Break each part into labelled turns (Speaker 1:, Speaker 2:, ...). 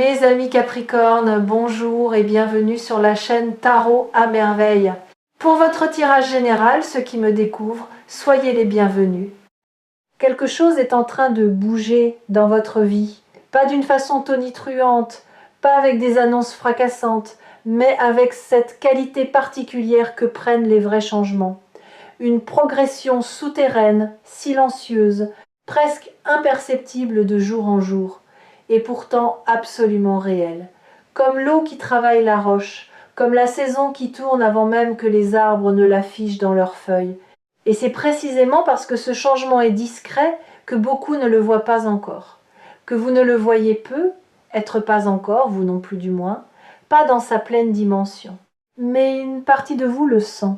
Speaker 1: Mes amis Capricorne, bonjour et bienvenue sur la chaîne Tarot à merveille. Pour votre tirage général, ceux qui me découvrent, soyez les bienvenus. Quelque chose est en train de bouger dans votre vie, pas d'une façon tonitruante, pas avec des annonces fracassantes, mais avec cette qualité particulière que prennent les vrais changements. Une progression souterraine, silencieuse, presque imperceptible de jour en jour, et pourtant absolument réelle. Comme l'eau qui travaille la roche, comme la saison qui tourne avant même que les arbres ne l'affichent dans leurs feuilles. Et c'est précisément parce que ce changement est discret que beaucoup ne le voient pas encore. Que vous ne le voyez peu, être pas encore, vous non plus du moins, pas dans sa pleine dimension. Mais une partie de vous le sent.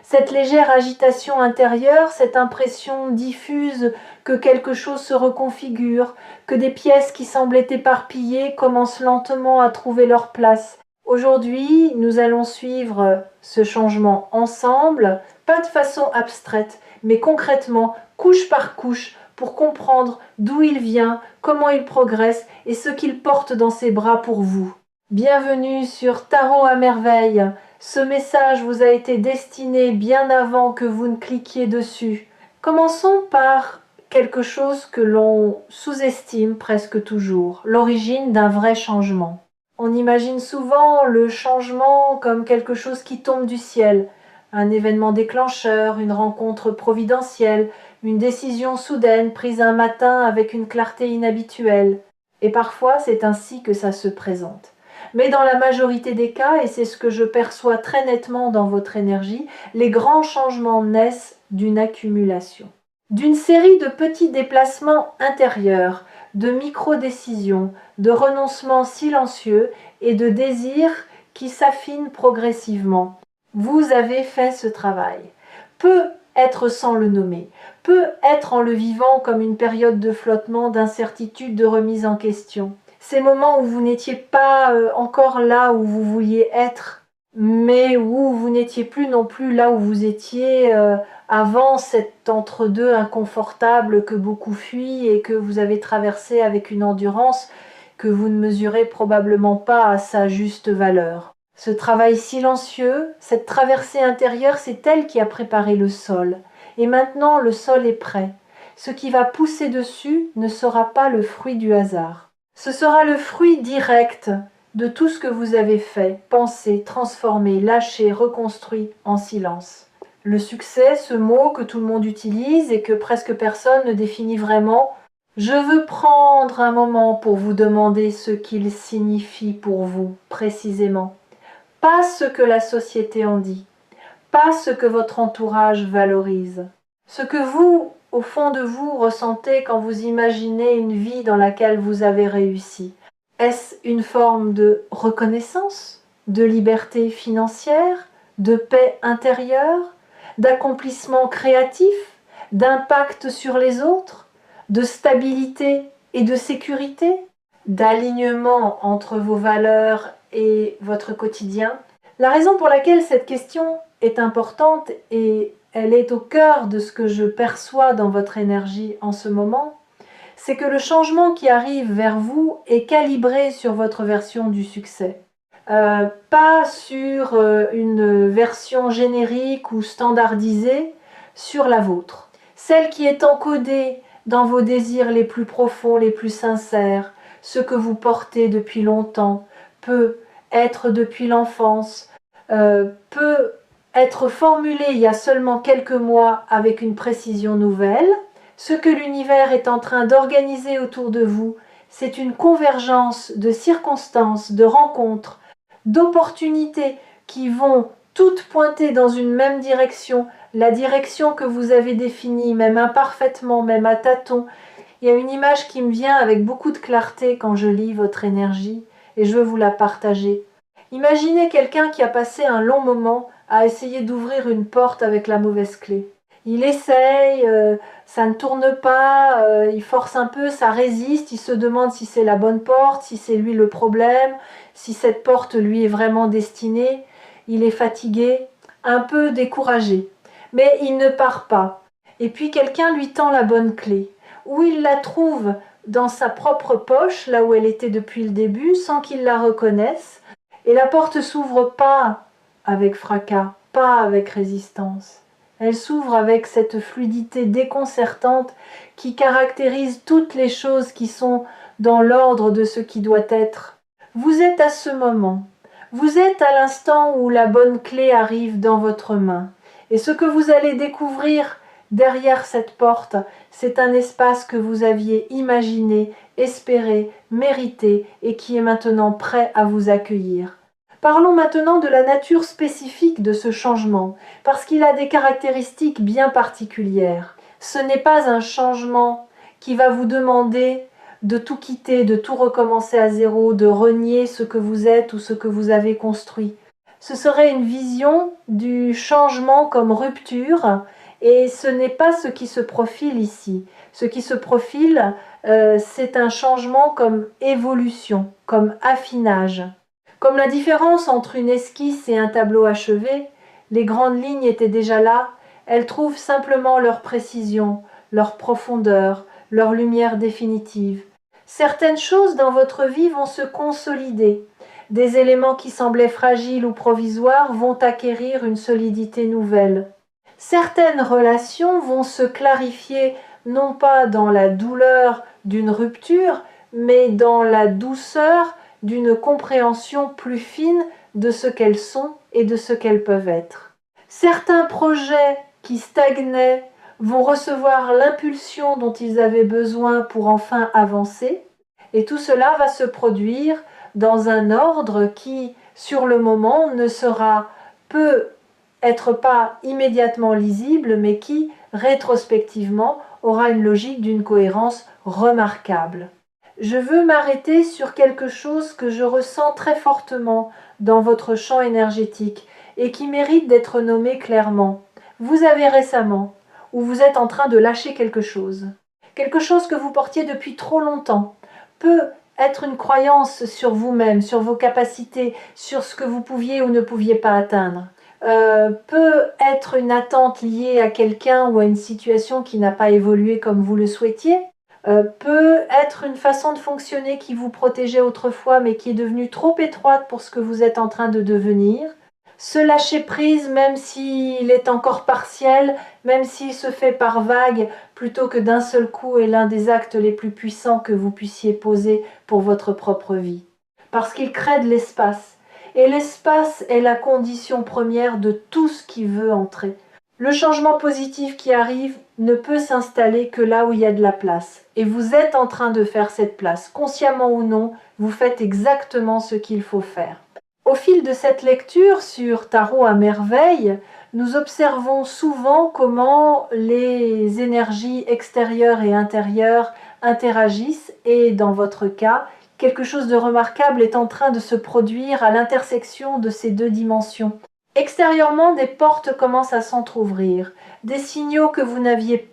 Speaker 1: Cette légère agitation intérieure, cette impression diffuse que quelque chose se reconfigure, que des pièces qui semblaient éparpillées commencent lentement à trouver leur place. Aujourd'hui, nous allons suivre ce changement ensemble, pas de façon abstraite, mais concrètement, couche par couche, pour comprendre d'où il vient, comment il progresse et ce qu'il porte dans ses bras pour vous. Bienvenue sur Tarot à merveille. Ce message vous a été destiné bien avant que vous ne cliquiez dessus. Commençons par quelque chose que l'on sous-estime presque toujours, l'origine d'un vrai changement. On imagine souvent le changement comme quelque chose qui tombe du ciel, un événement déclencheur, une rencontre providentielle, une décision soudaine prise un matin avec une clarté inhabituelle. Et parfois, c'est ainsi que ça se présente. Mais dans la majorité des cas, et c'est ce que je perçois très nettement dans votre énergie, les grands changements naissent d'une accumulation. D'une série de petits déplacements intérieurs, de micro-décisions, de renoncements silencieux et de désirs qui s'affinent progressivement. Vous avez fait ce travail. Peut être sans le nommer, peut être en le vivant comme une période de flottement, d'incertitude, de remise en question. Ces moments où vous n'étiez pas encore là où vous vouliez être, mais où vous n'étiez plus non plus là où vous étiez avant cet entre-deux inconfortable que beaucoup fuient et que vous avez traversé avec une endurance que vous ne mesurez probablement pas à sa juste valeur. Ce travail silencieux, cette traversée intérieure, c'est elle qui a préparé le sol. Et maintenant, le sol est prêt. Ce qui va pousser dessus ne sera pas le fruit du hasard. Ce sera le fruit direct de tout ce que vous avez fait, pensé, transformé, lâché, reconstruit en silence. Le succès, ce mot que tout le monde utilise et que presque personne ne définit vraiment, je veux prendre un moment pour vous demander ce qu'il signifie pour vous, précisément. Pas ce que la société en dit, pas ce que votre entourage valorise. Ce que vous, au fond de vous, ressentez quand vous imaginez une vie dans laquelle vous avez réussi. Est-ce une forme de reconnaissance, de liberté financière, de paix intérieure, d'accomplissement créatif, d'impact sur les autres, de stabilité et de sécurité, d'alignement entre vos valeurs et votre quotidien? La raison pour laquelle cette question est importante et elle est au cœur de ce que je perçois dans votre énergie en ce moment, c'est que le changement qui arrive vers vous est calibré sur votre version du succès. Pas sur une version générique ou standardisée, sur la vôtre. Celle qui est encodée dans vos désirs les plus profonds, les plus sincères, ce que vous portez depuis longtemps, peut être depuis l'enfance, peut être formulé il y a seulement quelques mois avec une précision nouvelle. Ce que l'univers est en train d'organiser autour de vous, c'est une convergence de circonstances, de rencontres, d'opportunités qui vont toutes pointer dans une même direction, la direction que vous avez définie, même imparfaitement, même à tâtons. Il y a une image qui me vient avec beaucoup de clarté quand je lis votre énergie et je veux vous la partager. Imaginez quelqu'un qui a passé un long moment à essayer d'ouvrir une porte avec la mauvaise clé. Il essaye, ça ne tourne pas, il force un peu, ça résiste, il se demande si c'est la bonne porte, si c'est lui le problème, si cette porte lui est vraiment destinée. Il est fatigué, un peu découragé, mais il ne part pas. Et puis quelqu'un lui tend la bonne clé. Où il la trouve, dans sa propre poche, là où elle était depuis le début, sans qu'il la reconnaisse. Et la porte s'ouvre pas avec fracas, pas avec résistance. Elle s'ouvre avec cette fluidité déconcertante qui caractérise toutes les choses qui sont dans l'ordre de ce qui doit être. Vous êtes à ce moment. Vous êtes à l'instant où la bonne clé arrive dans votre main. Et ce que vous allez découvrir derrière cette porte, c'est un espace que vous aviez imaginé, espéré, mérité et qui est maintenant prêt à vous accueillir. Parlons maintenant de la nature spécifique de ce changement, parce qu'il a des caractéristiques bien particulières. Ce n'est pas un changement qui va vous demander de tout quitter, de tout recommencer à zéro, de renier ce que vous êtes ou ce que vous avez construit. Ce serait une vision du changement comme rupture, et ce n'est pas ce qui se profile ici. Ce qui se profile, c'est un changement comme évolution, comme affinage. Comme la différence entre une esquisse et un tableau achevé, les grandes lignes étaient déjà là, elles trouvent simplement leur précision, leur profondeur, leur lumière définitive. Certaines choses dans votre vie vont se consolider. Des éléments qui semblaient fragiles ou provisoires vont acquérir une solidité nouvelle. Certaines relations vont se clarifier non pas dans la douleur d'une rupture, mais dans la douceur d'une compréhension plus fine de ce qu'elles sont et de ce qu'elles peuvent être. Certains projets qui stagnaient vont recevoir l'impulsion dont ils avaient besoin pour enfin avancer, et tout cela va se produire dans un ordre qui, sur le moment, ne sera peut être pas immédiatement lisible, mais qui, rétrospectivement, aura une logique d'une cohérence remarquable. Je veux m'arrêter sur quelque chose que je ressens très fortement dans votre champ énergétique et qui mérite d'être nommé clairement. Vous avez récemment, ou vous êtes en train de lâcher quelque chose que vous portiez depuis trop longtemps, peut être une croyance sur vous-même, sur vos capacités, sur ce que vous pouviez ou ne pouviez pas atteindre. Peut être une attente liée à quelqu'un ou à une situation qui n'a pas évolué comme vous le souhaitiez, peut être une façon de fonctionner qui vous protégeait autrefois mais qui est devenue trop étroite pour ce que vous êtes en train de devenir. Se lâcher prise même s'il est encore partiel, même s'il se fait par vagues plutôt que d'un seul coup est l'un des actes les plus puissants que vous puissiez poser pour votre propre vie. Parce qu'il crée de l'espace. Et l'espace est la condition première de tout ce qui veut entrer. Le changement positif qui arrive ne peut s'installer que là où il y a de la place. Et vous êtes en train de faire cette place. Consciemment ou non, vous faites exactement ce qu'il faut faire. Au fil de cette lecture sur Tarot à merveille, nous observons souvent comment les énergies extérieures et intérieures interagissent et, dans votre cas, quelque chose de remarquable est en train de se produire à l'intersection de ces deux dimensions. Extérieurement, des portes commencent à s'entr'ouvrir, des signaux que vous n'aviez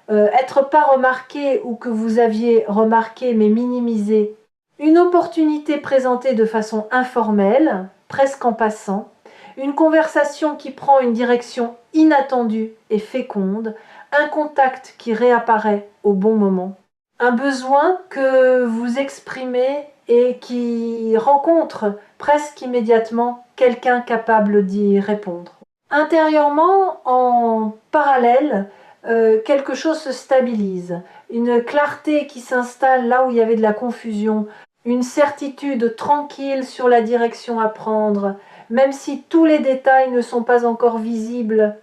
Speaker 1: être pas remarqués ou que vous aviez remarqués mais minimisés. Une opportunité présentée de façon informelle, presque en passant, une conversation qui prend une direction inattendue et féconde, un contact qui réapparaît au bon moment, un besoin que vous exprimez et qui rencontre presque immédiatement quelqu'un capable d'y répondre. Intérieurement, en parallèle, quelque chose se stabilise, une clarté qui s'installe là où il y avait de la confusion, une certitude tranquille sur la direction à prendre, même si tous les détails ne sont pas encore visibles,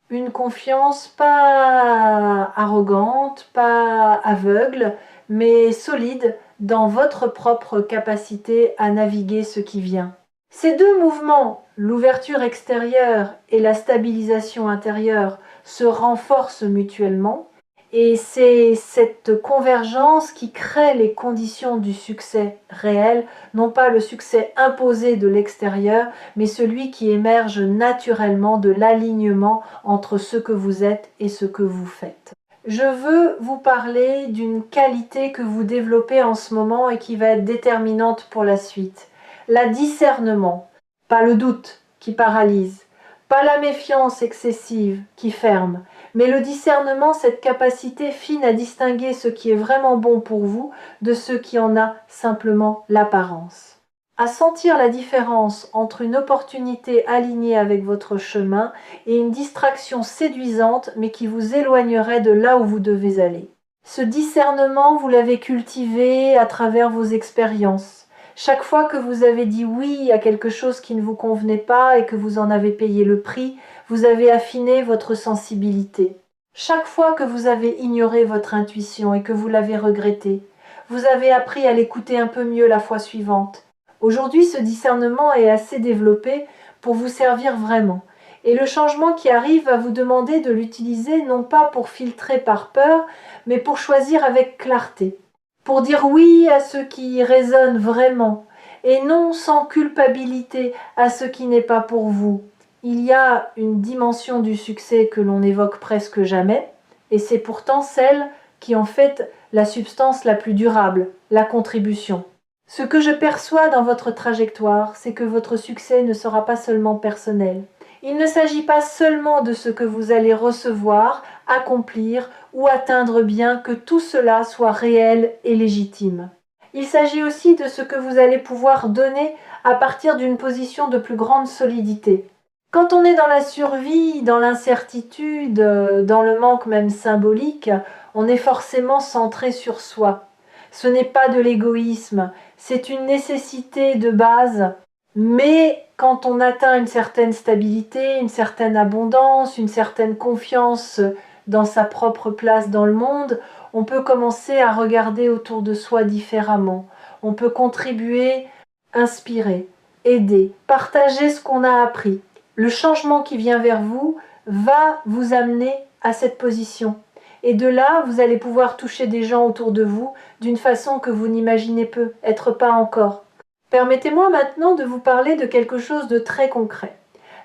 Speaker 1: une confiance pas arrogante, pas aveugle, mais solide dans votre propre capacité à naviguer ce qui vient. Ces deux mouvements, l'ouverture extérieure et la stabilisation intérieure, se renforcent mutuellement et c'est cette convergence qui crée les conditions du succès réel, non pas le succès imposé de l'extérieur, mais celui qui émerge naturellement de l'alignement entre ce que vous êtes et ce que vous faites. Je veux vous parler d'une qualité que vous développez en ce moment et qui va être déterminante pour la suite. La discernement, pas le doute qui paralyse, pas la méfiance excessive qui ferme, Mais le discernement, cette capacité fine à distinguer ce qui est vraiment bon pour vous de ce qui en a simplement l'apparence. À sentir la différence entre une opportunité alignée avec votre chemin et une distraction séduisante mais qui vous éloignerait de là où vous devez aller. Ce discernement, vous l'avez cultivé à travers vos expériences. Chaque fois que vous avez dit oui à quelque chose qui ne vous convenait pas et que vous en avez payé le prix, vous avez affiné votre sensibilité. Chaque fois que vous avez ignoré votre intuition et que vous l'avez regretté, vous avez appris à l'écouter un peu mieux la fois suivante. Aujourd'hui, ce discernement est assez développé pour vous servir vraiment. Et le changement qui arrive va vous demander de l'utiliser non pas pour filtrer par peur, mais pour choisir avec clarté. Pour dire oui à ce qui résonne vraiment, et non sans culpabilité à ce qui n'est pas pour vous. Il y a une dimension du succès que l'on n'évoque presque jamais, et c'est pourtant celle qui en fait la substance la plus durable, la contribution. Ce que je perçois dans votre trajectoire, c'est que votre succès ne sera pas seulement personnel. Il ne s'agit pas seulement de ce que vous allez recevoir, accomplir ou atteindre bien que tout cela soit réel et légitime. Il s'agit aussi de ce que vous allez pouvoir donner à partir d'une position de plus grande solidité. Quand on est dans la survie, dans l'incertitude, dans le manque même symbolique, on est forcément centré sur soi. Ce n'est pas de l'égoïsme, c'est une nécessité de base. Mais quand on atteint une certaine stabilité, une certaine abondance, une certaine confiance dans sa propre place dans le monde, on peut commencer à regarder autour de soi différemment. On peut contribuer, inspirer, aider, partager ce qu'on a appris. Le changement qui vient vers vous va vous amener à cette position. Et de là, vous allez pouvoir toucher des gens autour de vous d'une façon que vous n'imaginez peut-être pas encore. Permettez-moi maintenant de vous parler de quelque chose de très concret.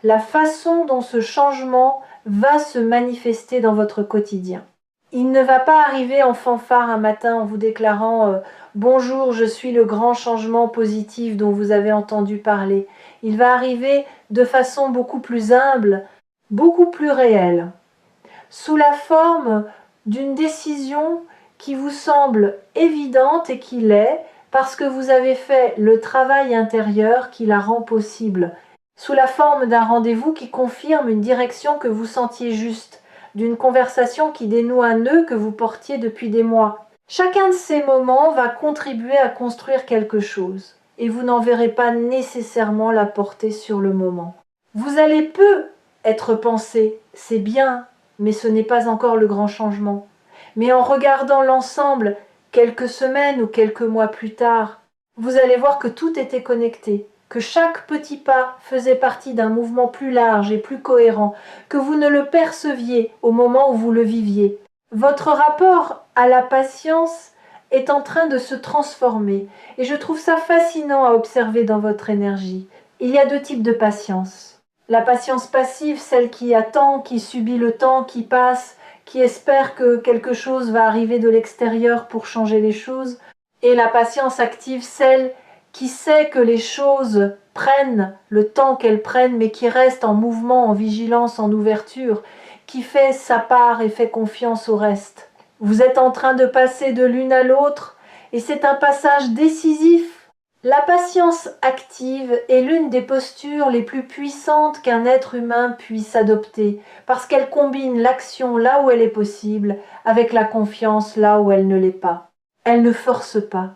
Speaker 1: La façon dont ce changement va se manifester dans votre quotidien. Il ne va pas arriver en fanfare un matin en vous déclarant bonjour, je suis le grand changement positif dont vous avez entendu parler. Il va arriver de façon beaucoup plus humble, beaucoup plus réelle, sous la forme d'une décision qui vous semble évidente et qui l'est, parce que vous avez fait le travail intérieur qui la rend possible, sous la forme d'un rendez-vous qui confirme une direction que vous sentiez juste, d'une conversation qui dénoue un nœud que vous portiez depuis des mois. Chacun de ces moments va contribuer à construire quelque chose, et vous n'en verrez pas nécessairement la portée sur le moment. Vous allez peu être pensé, c'est bien, mais ce n'est pas encore le grand changement. Mais en regardant l'ensemble, quelques semaines ou quelques mois plus tard, vous allez voir que tout était connecté, que chaque petit pas faisait partie d'un mouvement plus large et plus cohérent, que vous ne le perceviez au moment où vous le viviez. Votre rapport à la patience est en train de se transformer et je trouve ça fascinant à observer dans votre énergie. Il y a deux types de patience. La patience passive, celle qui attend, qui subit le temps, qui passe, qui espère que quelque chose va arriver de l'extérieur pour changer les choses, et la patience active, celle qui sait que les choses prennent le temps qu'elles prennent, mais qui reste en mouvement, en vigilance, en ouverture, qui fait sa part et fait confiance au reste. Vous êtes en train de passer de l'une à l'autre, et c'est un passage décisif. La patience active est l'une des postures les plus puissantes qu'un être humain puisse adopter, parce qu'elle combine l'action là où elle est possible, avec la confiance là où elle ne l'est pas. Elle ne force pas.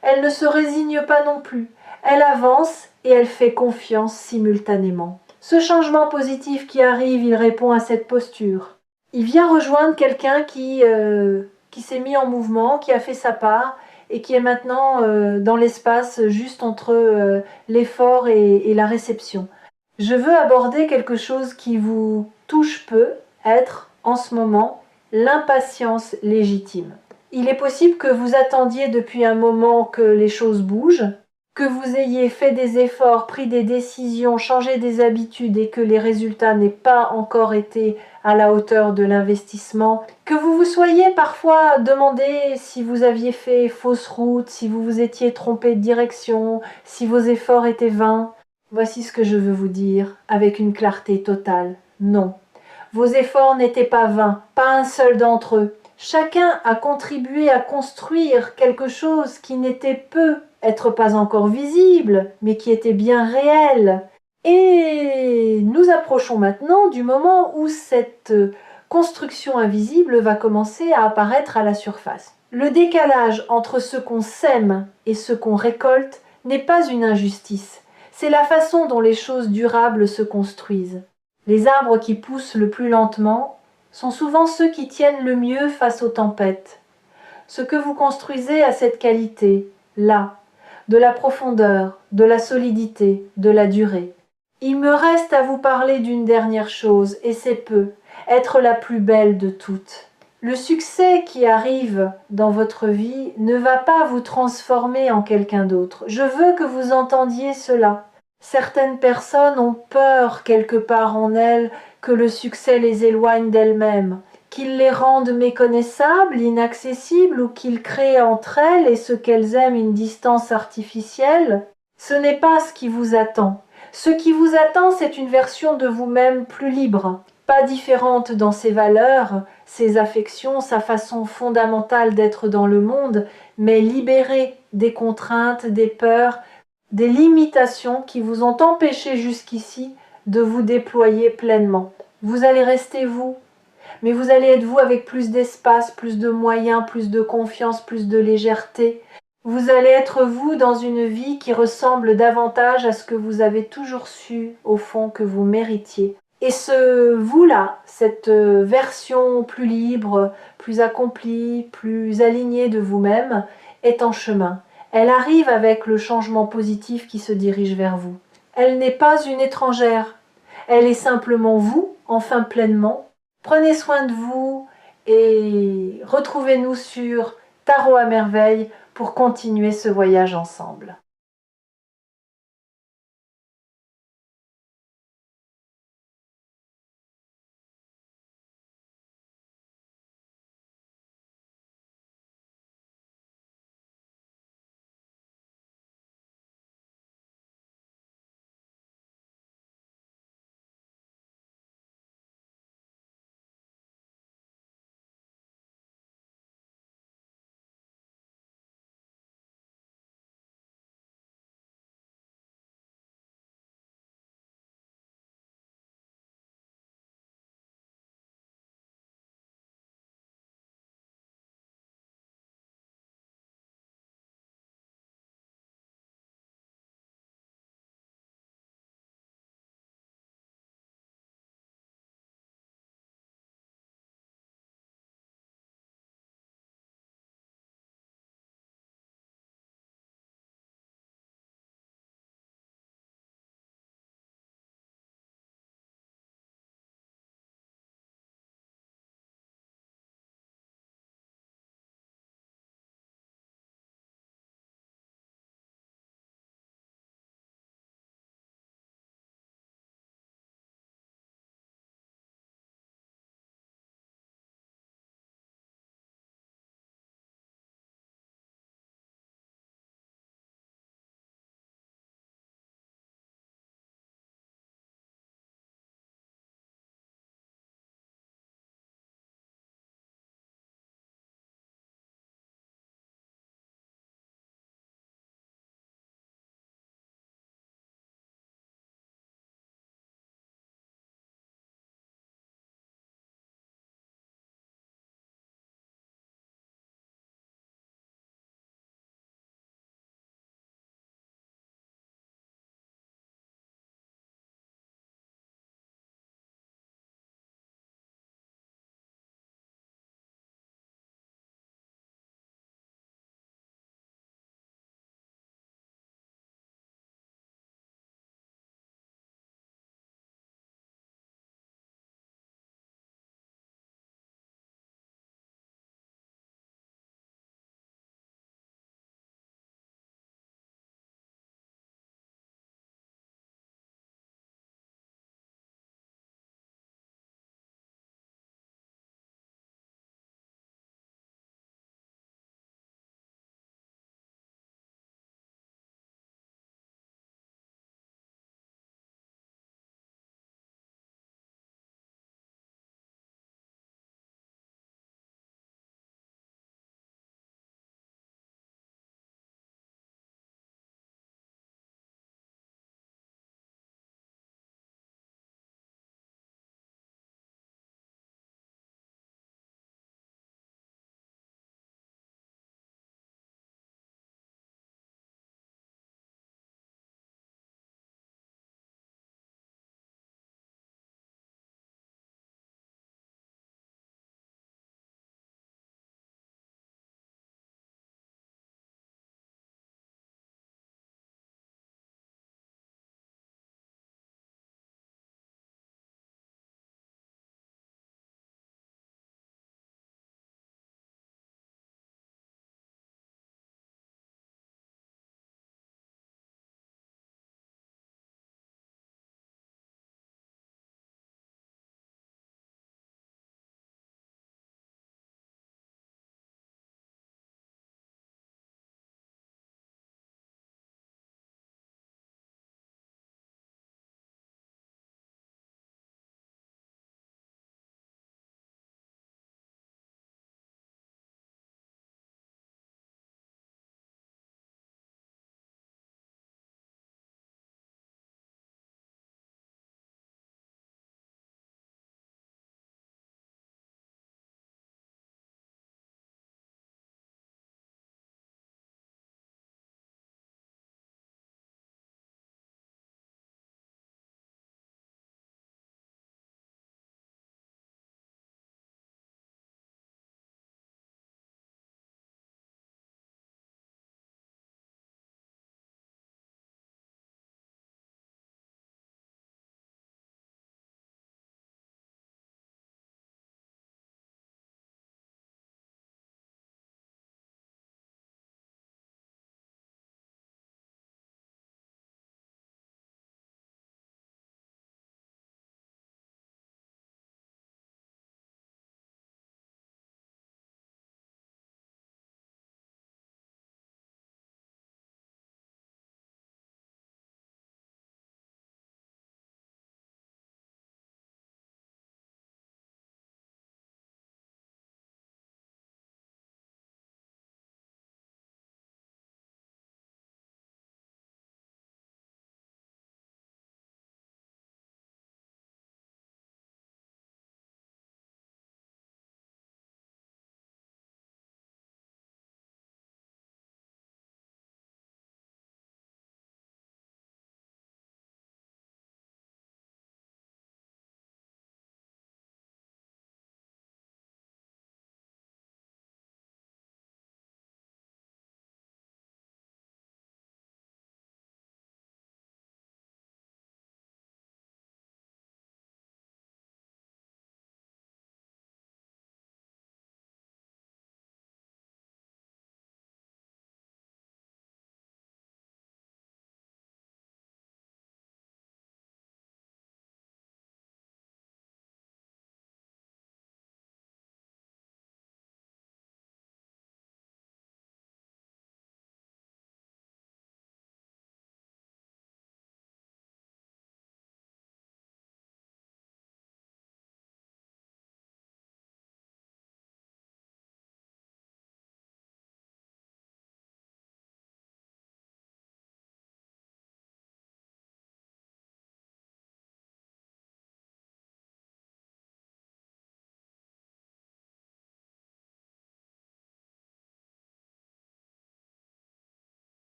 Speaker 1: Elle ne se résigne pas non plus. Elle avance et elle fait confiance simultanément. Ce changement positif qui arrive, il répond à cette posture. Il vient rejoindre quelqu'un qui s'est mis en mouvement, qui a fait sa part, et qui est maintenant dans l'espace juste entre l'effort et la réception. Je veux aborder quelque chose qui vous touche peu, être en ce moment l'impatience légitime. Il est possible que vous attendiez depuis un moment que les choses bougent, que vous ayez fait des efforts, pris des décisions, changé des habitudes et que les résultats n'aient pas encore été à la hauteur de l'investissement, que vous vous soyez parfois demandé si vous aviez fait fausse route, si vous vous étiez trompé de direction, si vos efforts étaient vains. Voici ce que je veux vous dire avec une clarté totale. Non. Vos efforts n'étaient pas vains, pas un seul d'entre eux. Chacun a contribué à construire quelque chose qui n'était peut-être pas encore visible, mais qui était bien réel. Et nous approchons maintenant du moment où cette construction invisible va commencer à apparaître à la surface. Le décalage entre ce qu'on sème et ce qu'on récolte n'est pas une injustice, c'est la façon dont les choses durables se construisent. Les arbres qui poussent le plus lentement sont souvent ceux qui tiennent le mieux face aux tempêtes. Ce que vous construisez a cette qualité, là, de la profondeur, de la solidité, de la durée. Il me reste à vous parler d'une dernière chose, et c'est peu, être la plus belle de toutes. Le succès qui arrive dans votre vie ne va pas vous transformer en quelqu'un d'autre. Je veux que vous entendiez cela. Certaines personnes ont peur quelque part en elles que le succès les éloigne d'elles-mêmes, qu'il les rende méconnaissables, inaccessibles ou qu'il crée entre elles et ce qu'elles aiment une distance artificielle. Ce n'est pas ce qui vous attend. Ce qui vous attend, c'est une version de vous-même plus libre, pas différente dans ses valeurs, ses affections, sa façon fondamentale d'être dans le monde, mais libérée des contraintes, des peurs, des limitations qui vous ont empêché jusqu'ici de vous déployer pleinement. Vous allez rester vous, mais vous allez être vous avec plus d'espace, plus de moyens, plus de confiance, plus de légèreté. Vous allez être vous dans une vie qui ressemble davantage à ce que vous avez toujours su, au fond, que vous méritiez. Et ce vous-là, cette version plus libre, plus accomplie, plus alignée de vous-même, est en chemin. Elle arrive avec le changement positif qui se dirige vers vous. Elle n'est pas une étrangère. Elle est simplement vous, enfin pleinement. Prenez soin de vous et retrouvez-nous sur Tarot à merveille pour continuer ce voyage ensemble.